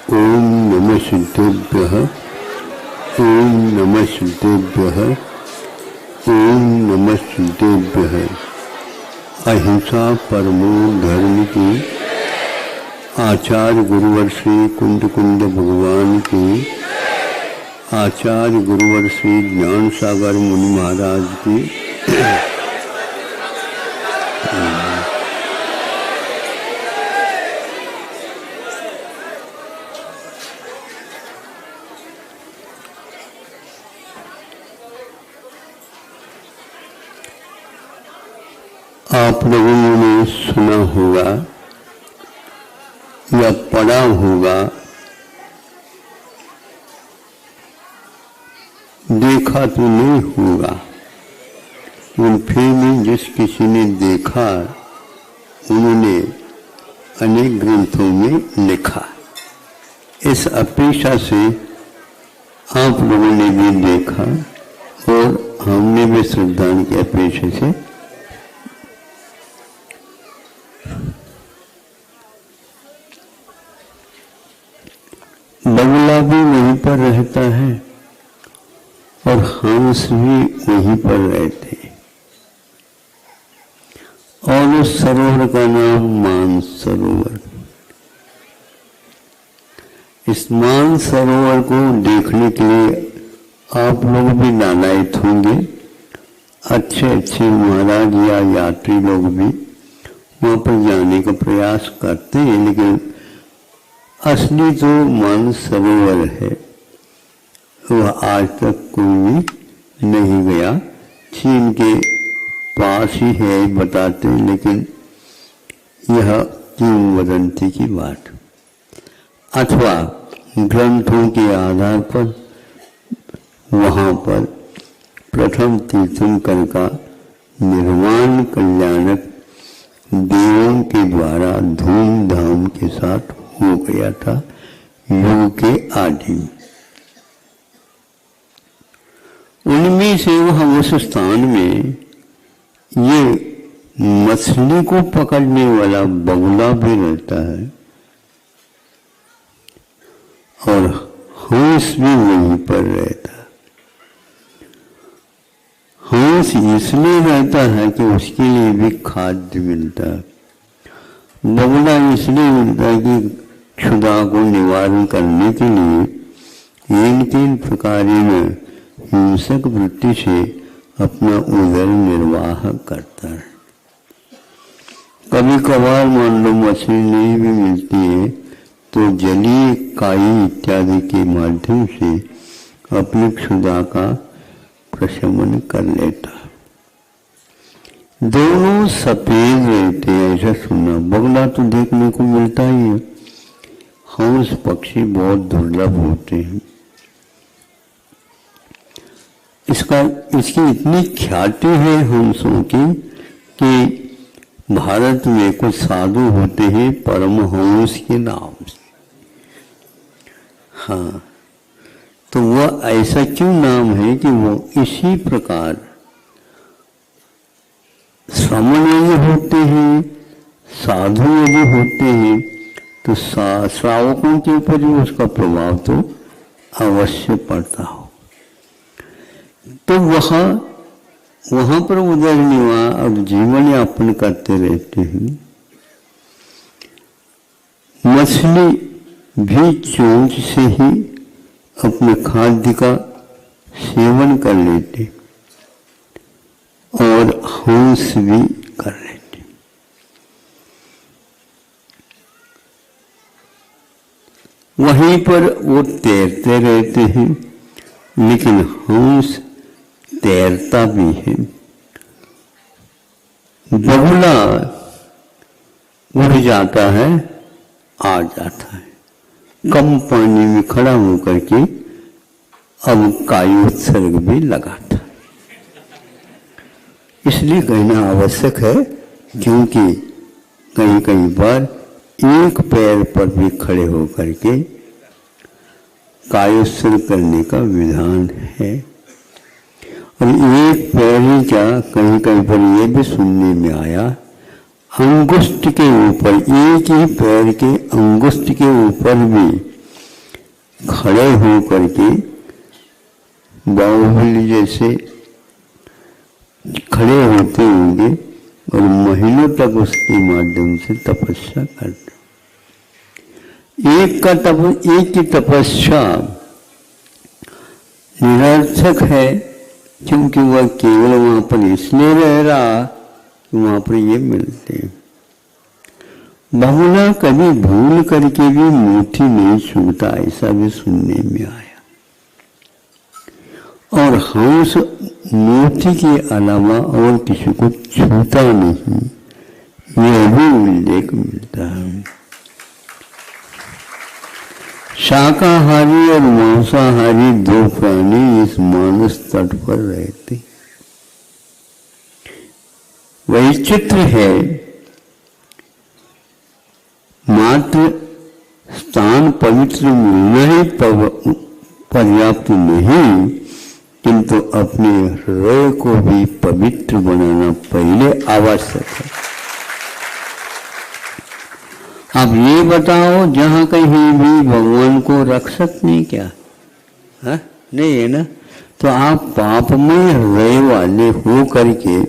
ओम नमः सिद्धेभ्यः। ओम नमः सिद्धेभ्यः। ओम नमः सिद्धेभ्यः। अहिंसा परमो धर्म की। आचार्य गुरुवर श्री कुंद कुंद भगवान की। आचार्य गुरुवर श्री ज्ञान सागर मुनि महाराज की। आप लोगों ने सुना होगा या पढ़ा होगा, देखा तो नहीं होगा, लेकिन फिर भी जिस किसी ने देखा उन्होंने अनेक ग्रंथों में लिखा। इस अपेक्षा से आप लोगों ने भी देखा और हमने भी श्रद्धांजलि की अपेक्षा से बगुला भी वहीं पर रहता है और हंस भी वहीं पर रहते हैं और उस सरोवर का नाम मानसरोवर। इस मानसरोवर को देखने के लिए आप लोग भी लालायित होंगे। अच्छे महाराज या यात्री लोग भी वहां पर जाने का प्रयास करते हैं, लेकिन असली जो मानसरोवर है वह आज तक कोई भी नहीं गया। चीन के पास ही है बताते हैं, लेकिन यह किंवदंती की बात अथवा ग्रंथों के आधार पर वहां पर प्रथम तीर्थंकर का निर्वाण कल्याणक देवों के द्वारा धूमधाम के साथ हो गया था युग के आदि में। उनमें से वह उस स्थान में ये मछली को पकड़ने वाला बगुला भी रहता है और हंस भी वहीं पर रहता है। हंस इसलिए रहता है कि उसके लिए भी खाद्य मिलता है। बगुला इसलिए मिलता है कि क्षुधा को निवारण करने के लिए इन तीन प्रकार में हिंसक वृत्ति से अपना उदर निर्वाह करता है। कभी कभार मान लो मछली नहीं भी मिलती है तो जलीय काई इत्यादि के माध्यम से अपनी क्षुधा का प्रशमन कर लेता। दोनों सफेद रहते हैं, ऐसा सुना। बगुला तो देखने को मिलता ही है, हंस पक्षी बहुत दुर्लभ होते हैं। इसकी इतनी ख्याति है हंसों की कि भारत में कुछ साधु होते हैं परमहंस के नाम से। हाँ, तो वह ऐसा क्यों नाम है कि वो इसी प्रकार श्रमण यदि होते हैं, साधु यदि होते हैं तो श्रावकों के ऊपर भी उसका प्रभाव तो अवश्य पड़ता हो। तो वहां पर उदर निवाह और जीवन यापन करते रहते हैं। मछली भी चोंच से ही अपने खाद्य का सेवन कर लेते और हंस भी कर लेते। वहीं पर वो तैरते रहते हैं, लेकिन हंस तैरता भी है। बगुला उड़ जाता है, आ जाता है, कम पानी में खड़ा होकर के अब कायोत्सर्ग भी लगाता। इसलिए कहना आवश्यक है, क्योंकि कहीं कहीं पर एक पैर पर भी खड़े होकर के कायोत्सर्ग करने का विधान है। और एक पैर ही क्या, कहीं कहीं पर यह भी सुनने में आया, अंगुष्ठ के ऊपर, एक ही पैर के अंगुष्ठ के ऊपर भी खड़े हो करके बाहुबली जैसे खड़े होते होंगे और महीनों तक उसके माध्यम से तपस्या करते। एक की तपस्या निरर्थक है, क्योंकि वह केवल वहां पर इसलिए रह रहा कि वहां पर ये मिलते हैं। बहुला कभी भूल करके भी मुट्ठी नहीं छूता, ऐसा भी सुनने में आया। और हंस मुट्ठी के अलावा और किसी को छूता नहीं, यह भी उल्लेख मिलता है। शाकाहारी और मांसाहारी दो प्राणी इस मानस तट पर रहते। वैचित्र है, मात्र स्थान पवित्र मिलना ही पर्याप्त नहीं, किंतु अपने हृदय को भी पवित्र बनाना पहले आवश्यक है। अब ये बताओ, जहां कहीं भी भगवान को रख सकते हैं क्या? हा? नहीं है ना। तो आप पापमय हृदय वाले हो करके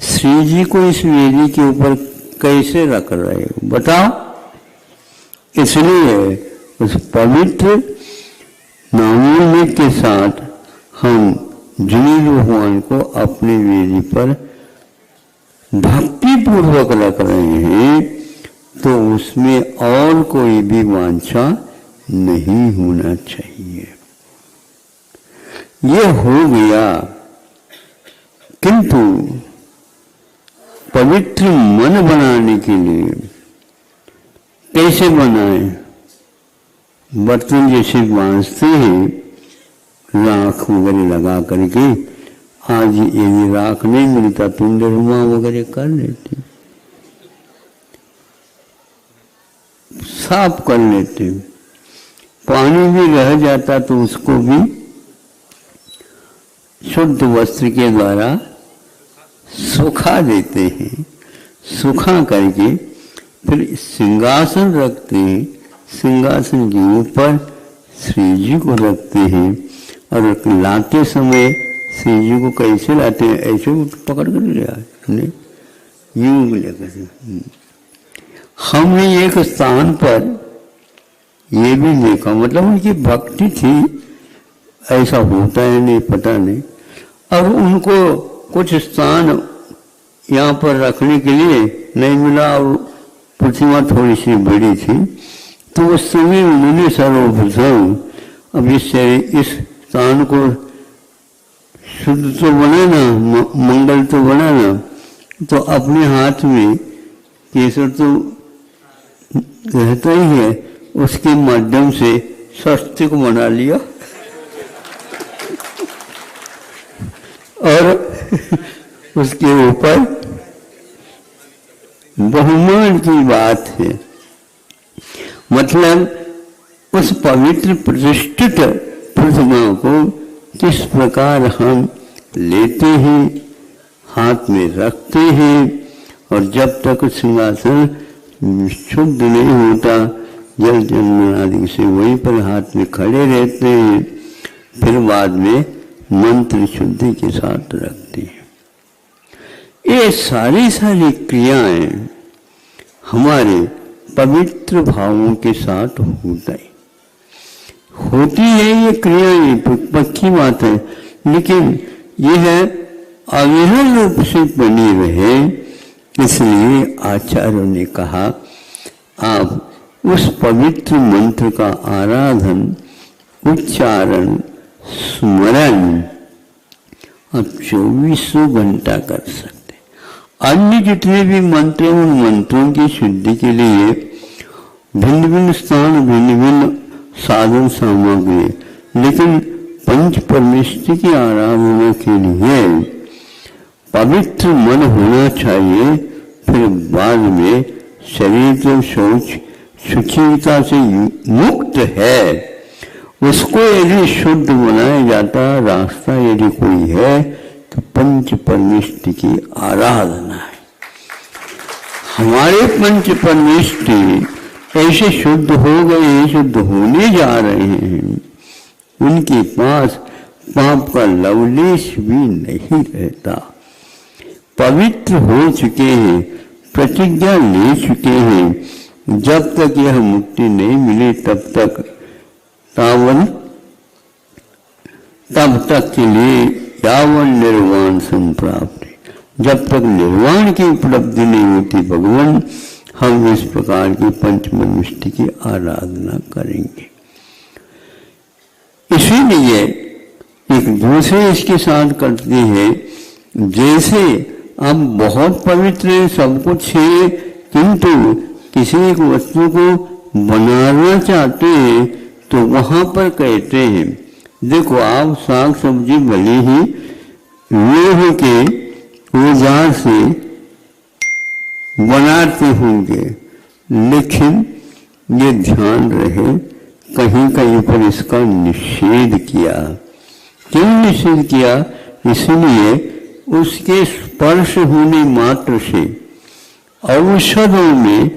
श्री जी को इस वेदी के ऊपर कैसे रख रहे हो बताओ? इसलिए उस पवित्र नामों के साथ हम जिन भगवान को अपने वेदी पर भक्ति पूर्वक रख रहे हैं, तो उसमें और कोई भी वांछा नहीं होना चाहिए। ये हो गया, किंतु पवित्र मन बनाने के लिए कैसे बनाए? बर्तन जैसे बांधते हैं, राख वगैरह लगा करके, आज यदि राख नहीं मिलता तो निर्मा वगैरह कर लेते, साफ कर लेते। पानी भी रह जाता तो उसको भी शुद्ध वस्त्र के द्वारा सुखा देते हैं। सुखा करके फिर सिंहासन रखते हैं, सिंहासन के ऊपर श्री जी को रखते हैं। और लाते समय श्री जी को कैसे लाते हैं? ऐसे पकड़ कर ले आए, यूं लेकर। हमने एक स्थान पर ये भी देखा, मतलब उनकी भक्ति थी, ऐसा होता है नहीं पता नहीं। अब उनको कुछ स्थान यहाँ पर रखने के लिए नहीं मिला और प्रतिमा थोड़ी सी बड़ी थी, तो उस समय उन्होंने सर्वप्रथम अब इस स्थान को शुद्ध तो बनाना, मंगल तो बनाना, तो अपने हाथ में केसर तो रहता ही है, उसके माध्यम से स्वस्तिक बना लिया और उसके ऊपर बहुमान की बात है, मतलब उस पवित्र प्रतिष्ठित प्रतिमा को किस प्रकार हम लेते हैं, हाथ में रखते हैं, और जब तक सिंहासन शुद्ध नहीं होता, जल चंदन आदि से वहीं पर हाथ में खड़े रहते हैं, फिर बाद में मंत्र शुद्धि के साथ रखते हैं। ये सारी क्रियाएं हमारे पवित्र भावों के साथ होती है। ये क्रियाएं पक्की बात है, लेकिन यह अविरल रूप से बनी रहे, इसलिए आचार्यों ने कहा आप उस पवित्र मंत्र का आराधन, उच्चारण, स्मरण अब 24 घंटा कर सकते। अन्य जितने भी मंत्र, उन मंत्रों की शुद्धि के लिए भिन्न भिन्न स्थान, भिन्न भिन्न साधन सामग्री, लेकिन पंच परमेष्टि की आराधना के लिए पवित्र मन होना चाहिए। फिर बाद में शरीर जो शौच शुचिता से मुक्त है, उसको यदि शुद्ध बनाया जाता रास्ता यदि कोई है, तो पंच परमेष्टि की आराधना है। हमारे पंच परमेष्टि ऐसे शुद्ध हो गए, शुद्ध होने जा रहे हैं, उनके पास पाप का लवलेश भी नहीं रहता। पवित्र हो चुके हैं, प्रतिज्ञा ले चुके हैं। जब तक यह मुक्ति नहीं मिले तब तक के लिए यावन निर्वाण संप्राप्ति, जब तक निर्वाण की उपलब्धि नहीं होती भगवान, हम इस प्रकार की पंचमनिष्ठि की आराधना करेंगे। इसीलिए एक दूसरे इसके साथ करते हैं, जैसे हम बहुत पवित्र हैं, सब कुछ है, किंतु किसी एक वस्तु को बनाना चाहते हैं तो वहां पर कहते हैं, देखो आप साग सब्जी भले ही लोहे के औजार से बनाते होंगे, लेकिन ये ध्यान रहे कहीं कहीं पर इसका निषेध किया। क्यों निषेध किया? इसलिए उसके स्पर्श होने मात्र से औषधों में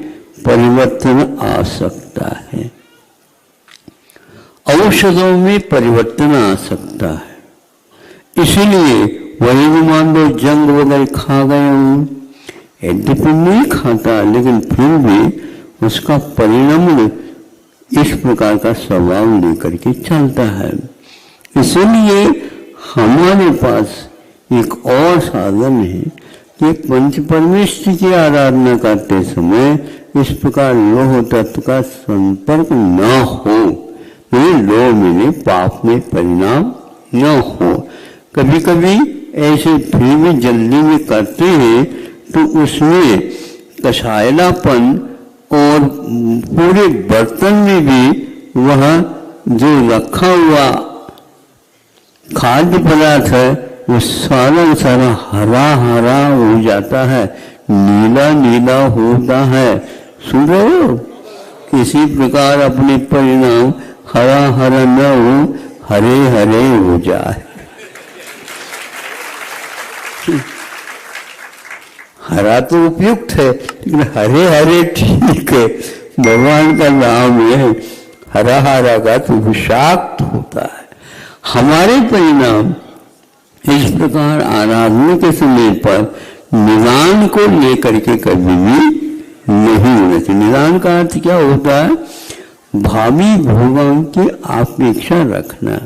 परिवर्तन आ सकता है, औषधों में परिवर्तन आ सकता है। इसलिए वही मान लो जंग वगैरह खा गए हूं, यद्यपि नहीं खाता लेकिन फिर भी उसका परिणाम इस प्रकार का स्वभाव लेकर के चलता है। इसलिए हमारे पास एक और साधन है कि पंच परमेश्वर की आराधना करते समय इस प्रकार लोह तत्व का संपर्क न हो, लोह में पाप में परिणाम न हो। कभी कभी ऐसे फिर भी जल्दी में करते हैं तो उसमें कसायलापन और पूरे बर्तन में भी वह जो रखा हुआ खाद्य पदार्थ है वो सारा सारा हरा हरा हो जाता है, नीला नीला होता है। सुन रहे हो? किसी प्रकार अपने परिणाम हरा हरा न हो, हरे हरे हो जाए। हरा तो उपयुक्त है लेकिन हरे हरे ठीक है, भगवान का नाम है। हरा हरा का तो विषाक्त होता है। हमारे परिणाम इस प्रकार आराधना के समय पर निदान को लेकर के कभी भी नहीं होना चाहिए। निदान का अर्थ क्या होता है? भावी भोगों की अपेक्षा रखना।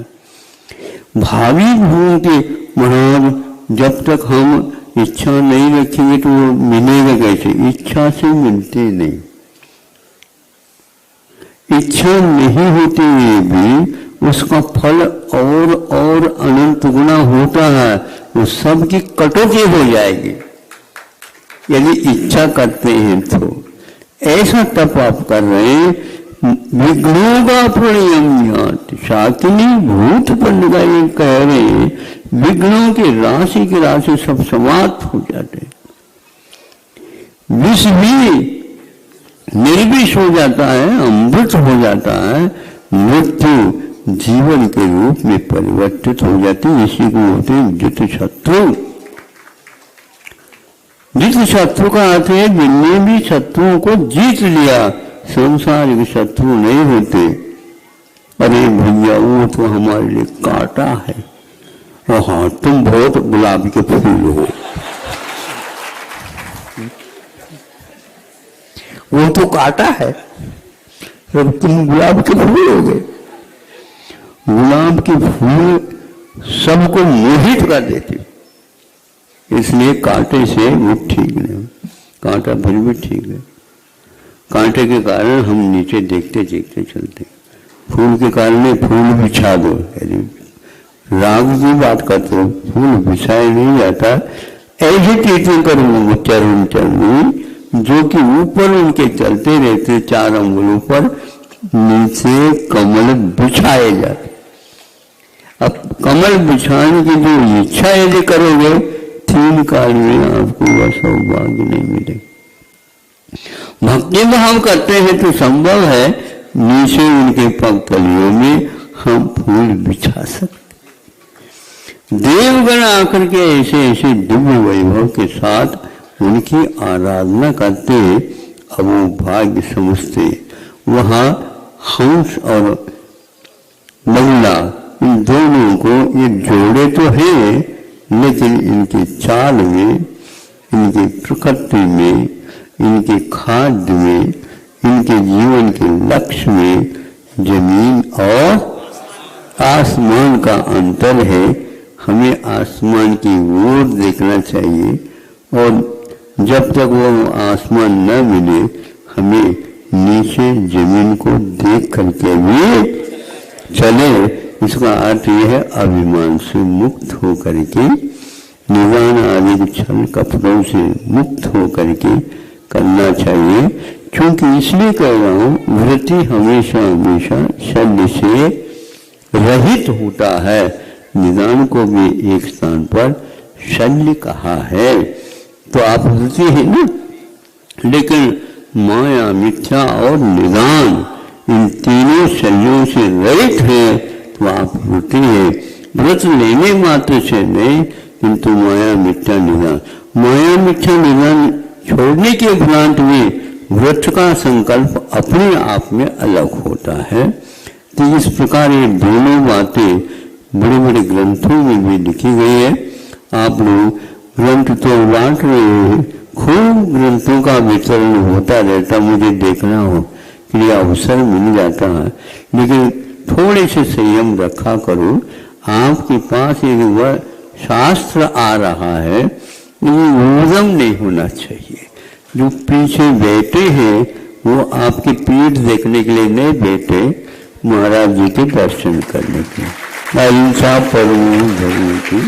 भावी भोगों के महाराज जब तक हम इच्छा नहीं रखेंगे तो वो मिलेगा कैसे? इच्छा से मिलते नहीं। इच्छा नहीं होते हुए भी उसका फल और अनंत गुना होता है, वो सबकी कटौती हो जाएगी यदि इच्छा करते हैं तो। ऐसा तप आप कर रहे हैं, विघ्नों का प्रणयम शाकिनी भूत पंड का ये कह रहे हैं, विघ्नों की राशि सब समाप्त हो जाते, विष भी निर्विष हो जाता है, अमृत हो जाता है, मृत्यु जीवन के रूप में परिवर्तित हो जाती है। इसी को होते हैं जित शत्रु। जित शत्रु का अर्थ है जिनने भी शत्रुओं को जीत लिया, संसारिक शत्रु नहीं होते। अरे भैया वो तो हमारे लिए कांटा है, और हाँ तुम बहुत गुलाब के फूल हो, वो तो कांटा है, अब तुम गुलाब के फूल हो गए। गुलाब के फूल सबको मोहित कर देते, इसलिए कांटे से वो ठीक नहीं, कांटा फिर भी ठीक है। कांटे के कारण हम नीचे देखते देखते चलते, फूल के कारण फूल बिछा दो। राग की बात करते हो, फूल बिछाया नहीं जाता। ऐसे टीचिंग करूंगा चरण चरण जो कि ऊपर उनके चलते रहते, चार अंगुलों पर नीचे कमल बिछाए जाते। अब कमल बिछाने की जो इच्छा यदि करोगे, 3 काल में आपको वह सौभाग्य नहीं मिलेगा। भक्ति भाव करते हैं तो संभव है नीचे उनके पग तलियों में हम फूल बिछा सकते। देवगण आकर के ऐसे ऐसे दिव्य वैभव के साथ उनकी आराधना करते, अब वो भाग्य समझते। वहाँ हंस और बगुला इन दोनों को ये जोड़े तो हैं, लेकिन इनकी चाल में, इनकी प्रकृति में, इनके खाद्य में, इनके जीवन के लक्ष्य में जमीन और आसमान का अंतर है। हमें आसमान की ओर देखना चाहिए और जब तक वो आसमान न मिले हमें नीचे जमीन को देख करके भी चले। इसका अर्थ यह है अभिमान से मुक्त हो करके, निदान आदि छल कपड़ों से मुक्त हो करके करना चाहिए। क्योंकि इसलिए कह रहा हूँ वृत्ति हमेशा हमेशा शल्य से रहित होता है। निदान को भी एक स्थान पर शल्य कहा है, तो आप वृत्ति है ना, लेकिन माया, मिथ्या और निदान इन तीनों शल्यों से रहित है, तो आप वृत्ति है। व्रत लेने मात्र से नहीं, किंतु माया, मिथ्या, निदान, माया, मिथ्या, निदान छोड़ने के उपरांत में व्रत का संकल्प अपने आप में अलग होता है। तो इस प्रकार ये दोनों बातें बड़े बड़े ग्रंथों में भी लिखी गई है। आप लोग ग्रंथ तो बांट रहे हैं, खूब ग्रंथों का वितरण होता रहता, मुझे देखना हो कि अवसर मिल जाता है, लेकिन थोड़े से संयम रखा करो। आपके पास एक शास्त्र आ रहा है, ऊर्जम नहीं होना चाहिए। जो पीछे बैठे हैं वो आपकी पीठ देखने के लिए नहीं बैठे, महाराज जी के दर्शन करने के लिए। अहिंसा परमो धर्म की